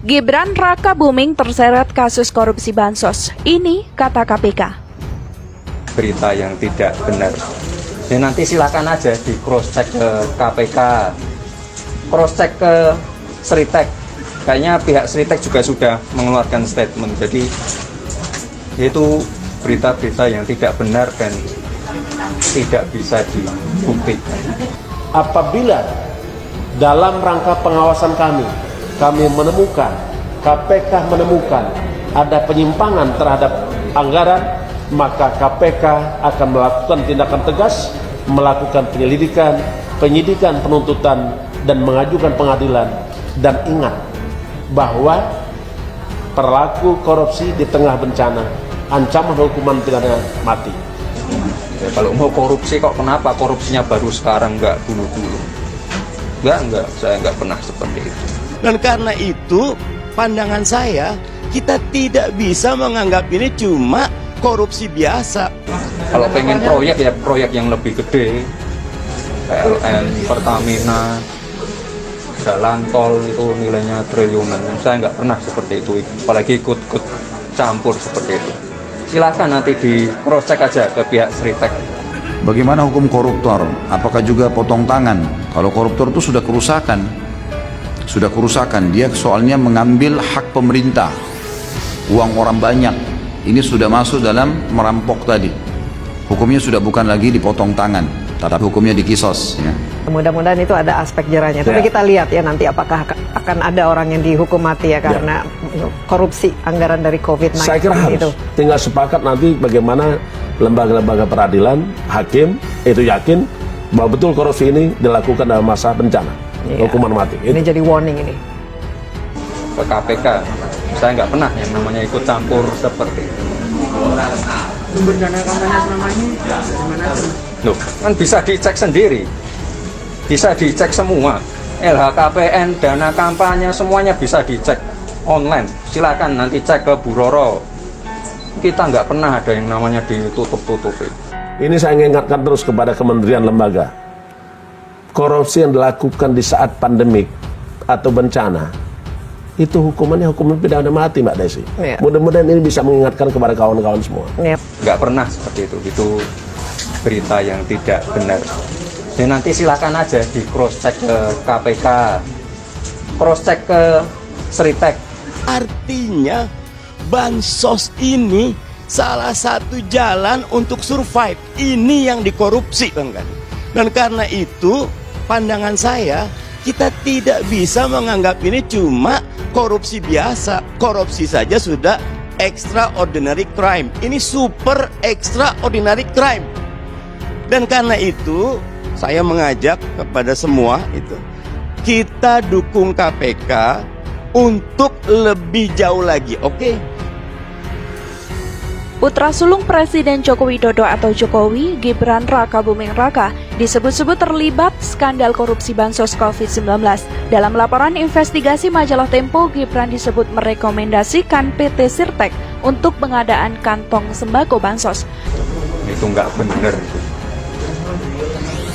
Gibran Raka Buming terseret kasus korupsi bansos. Ini kata KPK. Berita yang tidak benar. Ya nanti silakan aja di cross check ke KPK, cross check ke Sritek. Kayaknya pihak Sritek juga sudah mengeluarkan statement. Jadi itu berita-berita yang tidak benar dan tidak bisa dibuktikan. Apabila dalam rangka pengawasan kami menemukan, KPK menemukan ada penyimpangan terhadap anggaran, maka KPK akan melakukan tindakan tegas, melakukan penyelidikan, penyidikan, penuntutan, dan mengajukan pengadilan. Dan ingat bahwa pelaku korupsi di tengah bencana, ancaman hukuman pidana mati. Ya, kalau mau korupsi kok kenapa korupsinya baru sekarang, nggak dulu-dulu? Enggak, saya nggak pernah seperti itu. Dan karena itu, pandangan saya, kita tidak bisa menganggap ini cuma korupsi biasa. Kalau pengen proyek ya proyek yang lebih gede, PLN, Pertamina, jalan tol itu nilainya triliunan. Saya nggak pernah seperti itu, apalagi ikut campur seperti itu. Silakan nanti di cross check aja ke pihak Sritek. Bagaimana hukum koruptor? Apakah juga potong tangan? Kalau koruptor itu sudah kerusakan, dia soalnya mengambil hak pemerintah, uang orang banyak. Ini sudah masuk dalam merampok tadi. Hukumnya sudah bukan lagi dipotong tangan, tapi hukumnya dikisos. Ya. Mudah-mudahan itu ada aspek jerahnya. Tapi kita lihat ya nanti apakah akan ada orang yang dihukum mati ya karena korupsi anggaran dari COVID-19. Saya kira harus. Itu. Tinggal sepakat nanti bagaimana lembaga-lembaga peradilan, hakim itu yakin bahwa betul korupsi ini dilakukan dalam masa bencana, hukuman mati. Ini jadi warning ini. Ke KPK, saya nggak pernah yang namanya ikut campur seperti itu. Sumber dana kampanye selama ini gimana? Loh, kan bisa dicek sendiri, bisa dicek semua. LHKPN, dana kampanye, semuanya bisa dicek online. Silakan nanti cek ke Bu Roro. Kita nggak pernah ada yang namanya ditutup-tutupin. Ini saya ingatkan terus kepada kementerian lembaga. Korupsi yang dilakukan di saat pandemik atau bencana, itu hukumannya hukuman pidana mati, Mbak Desi. Ya. Mudah-mudahan ini bisa mengingatkan kepada kawan-kawan semua. Ya. Nggak pernah seperti itu berita yang tidak benar. Ya nanti silakan aja di cross check ke KPK, cross check ke Sritek. Artinya, bansos ini salah satu jalan untuk survive. Ini yang dikorupsi, Bang Gani. Dan karena itu, pandangan saya, kita tidak bisa menganggap ini cuma korupsi biasa. Korupsi saja sudah extraordinary crime. Ini super extraordinary crime. Dan karena itu, saya mengajak kepada semua itu, kita dukung KPK untuk lebih jauh lagi, oke? Putra sulung Presiden Joko Widodo atau Jokowi, Gibran Raka Buming Raka, disebut-sebut terlibat skandal korupsi bansos COVID-19. Dalam laporan investigasi majalah Tempo, Gibran disebut merekomendasikan PT Sritek untuk pengadaan kantong sembako bansos. Itu nggak benar.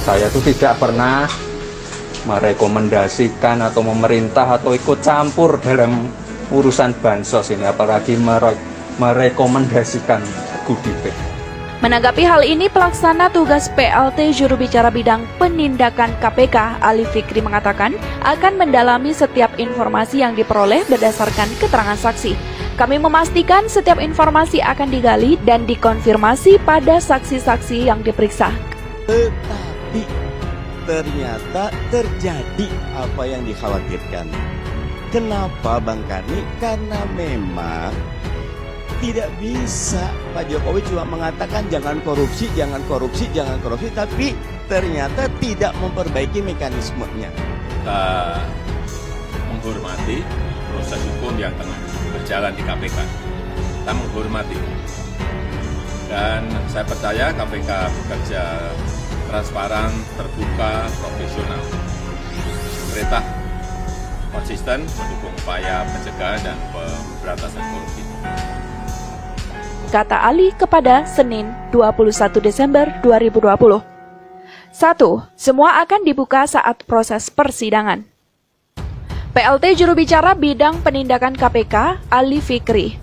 Saya tuh tidak pernah merekomendasikan atau memerintah atau ikut campur dalam urusan bansos ini, apalagi merekomendasikan goodie bag. Menanggapi hal ini, pelaksana tugas PLT juru bicara bidang penindakan KPK, Ali Fikri mengatakan akan mendalami setiap informasi yang diperoleh berdasarkan keterangan saksi. Kami memastikan setiap informasi akan digali dan dikonfirmasi pada saksi-saksi yang diperiksa. Tetapi ternyata terjadi apa yang dikhawatirkan. Kenapa, Bang Karni? Karena memang tidak bisa Pak Jokowi cuma mengatakan jangan korupsi, tapi ternyata tidak memperbaiki mekanismenya. Kita menghormati proses hukum yang tengah berjalan di KPK. Kita menghormati. Dan saya percaya KPK bekerja transparan, terbuka, profesional. Pemerintah konsisten mendukung upaya pencegahan dan pemberantasan korupsi. Kata Ali kepada Senin 21 Desember 2020. 1. Semua akan dibuka saat proses persidangan. PLT juru bicara bidang penindakan KPK, Ali Fikri.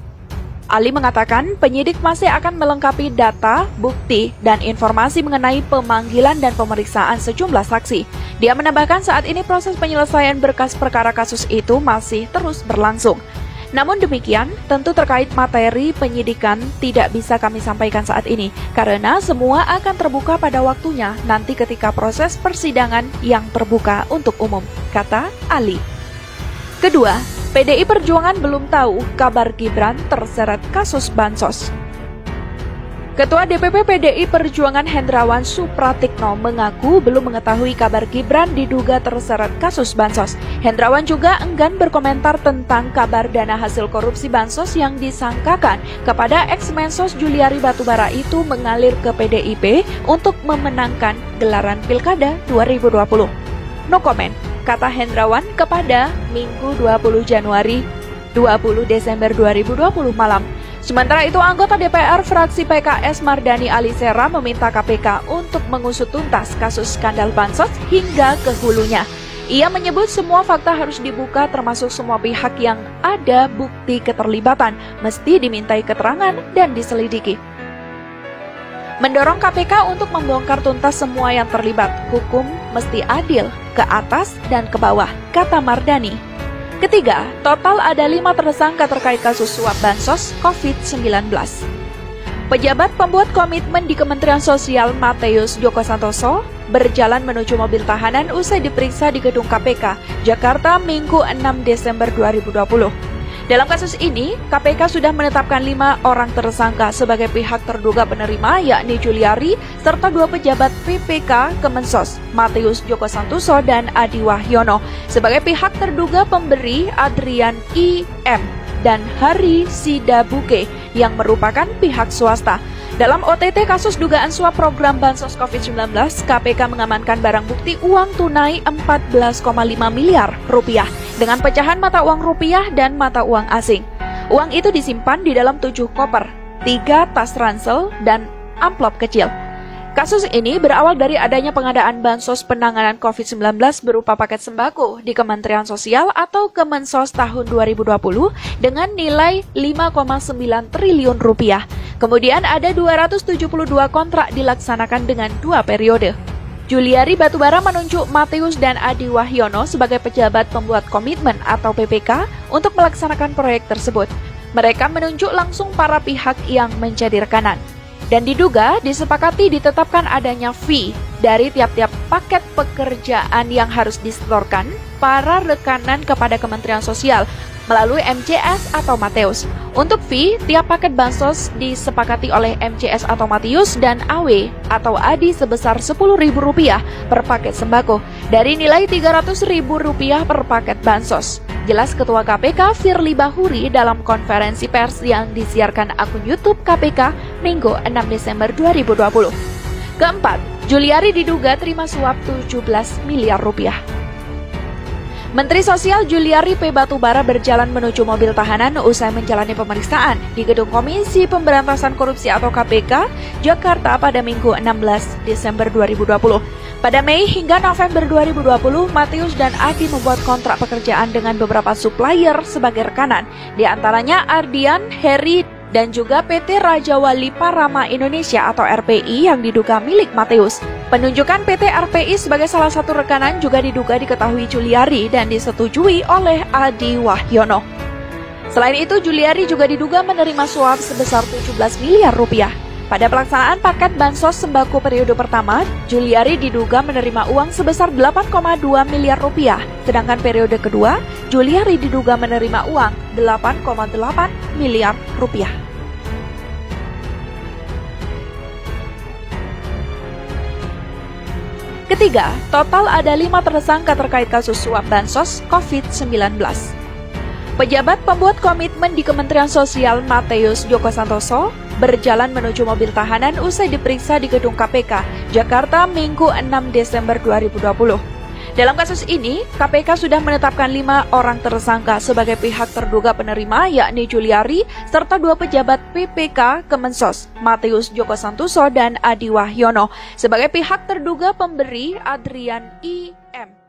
Ali mengatakan penyidik masih akan melengkapi data, bukti, dan informasi mengenai pemanggilan dan pemeriksaan sejumlah saksi. Dia menambahkan saat ini proses penyelesaian berkas perkara kasus itu masih terus berlangsung. Namun demikian, tentu terkait materi penyidikan tidak bisa kami sampaikan saat ini, karena semua akan terbuka pada waktunya nanti ketika proses persidangan yang terbuka untuk umum, kata Ali. Kedua, PDI Perjuangan belum tahu kabar Gibran terseret kasus bansos. Ketua DPP PDI Perjuangan Hendrawan Supratikno mengaku belum mengetahui kabar Gibran diduga terseret kasus bansos. Hendrawan juga enggan berkomentar tentang kabar dana hasil korupsi bansos yang disangkakan kepada ex-Mensos Juliari Batubara itu mengalir ke PDIP untuk memenangkan gelaran Pilkada 2020. No comment, kata Hendrawan kepada Minggu 20 Desember 2020 malam. Sementara itu, anggota DPR fraksi PKS Mardani Alisera meminta KPK untuk mengusut tuntas kasus skandal bansos hingga ke hulunya. Ia menyebut semua fakta harus dibuka termasuk semua pihak yang ada bukti keterlibatan mesti dimintai keterangan dan diselidiki. Mendorong KPK untuk membongkar tuntas semua yang terlibat. Hukum mesti adil, ke atas dan ke bawah, kata Mardani. Ketiga, total ada 5 tersangka terkait kasus suap bansos COVID-19. Pejabat pembuat komitmen di Kementerian Sosial Matius Djoko Santoso berjalan menuju mobil tahanan usai diperiksa di gedung KPK, Jakarta, Minggu 6 Desember 2020. Dalam kasus ini, KPK sudah menetapkan 5 orang tersangka sebagai pihak terduga penerima, yakni Juliari, serta 2 pejabat PPK Kemensos, Matius Djoko Santoso dan Adi Wahyono, sebagai pihak terduga pemberi Adrian I.M. dan Hari Sidabuke, yang merupakan pihak swasta. Dalam OTT kasus dugaan suap program Bansos COVID-19, KPK mengamankan barang bukti uang tunai 14,5 miliar rupiah dengan pecahan mata uang rupiah dan mata uang asing. Uang itu disimpan di dalam 7 koper, 3 tas ransel, dan amplop kecil. Kasus ini berawal dari adanya pengadaan bansos penanganan COVID-19 berupa paket sembako di Kementerian Sosial atau Kemensos tahun 2020 dengan nilai 5,9 triliun rupiah. Kemudian ada 272 kontrak dilaksanakan dengan 2 periode. Juliari Batubara menunjuk Matius dan Adi Wahyono sebagai pejabat pembuat komitmen atau PPK untuk melaksanakan proyek tersebut. Mereka menunjuk langsung para pihak yang menjadi rekanan. Dan diduga disepakati ditetapkan adanya fee dari tiap-tiap paket pekerjaan yang harus disetorkan para rekanan kepada Kementerian Sosial melalui MCS atau Matius. Untuk fee, tiap paket bansos disepakati oleh MCS atau Matius dan AW atau Adi sebesar Rp10.000 per paket sembako dari nilai Rp300.000 per paket bansos. Jelas Ketua KPK Firly Bahuri dalam konferensi pers yang disiarkan akun YouTube KPK Minggu 6 Desember 2020. Keempat, Juliari diduga terima suap 17 miliar rupiah. Menteri Sosial Juliari P. Batubara berjalan menuju mobil tahanan usai menjalani pemeriksaan di Gedung Komisi Pemberantasan Korupsi atau KPK, Jakarta pada Minggu 16 Desember 2020. Pada Mei hingga November 2020, Matius dan Adi membuat kontrak pekerjaan dengan beberapa supplier sebagai rekanan, di antaranya Ardian, Heri, dan juga PT Raja Wali Parama Indonesia atau RPI yang diduga milik Matius. Penunjukan PT RPI sebagai salah satu rekanan juga diduga diketahui Juliari dan disetujui oleh Adi Wahyono. Selain itu, Juliari juga diduga menerima suap sebesar 17 miliar rupiah. Pada pelaksanaan paket bansos sembako periode pertama, Juliari diduga menerima uang sebesar 8,2 miliar rupiah. Sedangkan periode kedua, Juliari diduga menerima uang 8,8 miliar rupiah. Ketiga, total ada 5 tersangka terkait kasus suap bansos COVID-19. Pejabat pembuat komitmen di Kementerian Sosial Matius Djoko Santoso berjalan menuju mobil tahanan usai diperiksa di gedung KPK, Jakarta, Minggu 6 Desember 2020. Dalam kasus ini, KPK sudah menetapkan 5 orang tersangka sebagai pihak terduga penerima, yakni Juliari, serta 2 pejabat PPK Kemensos, Matius Djoko Santoso dan Adi Wahyono, sebagai pihak terduga pemberi Adrian I.M.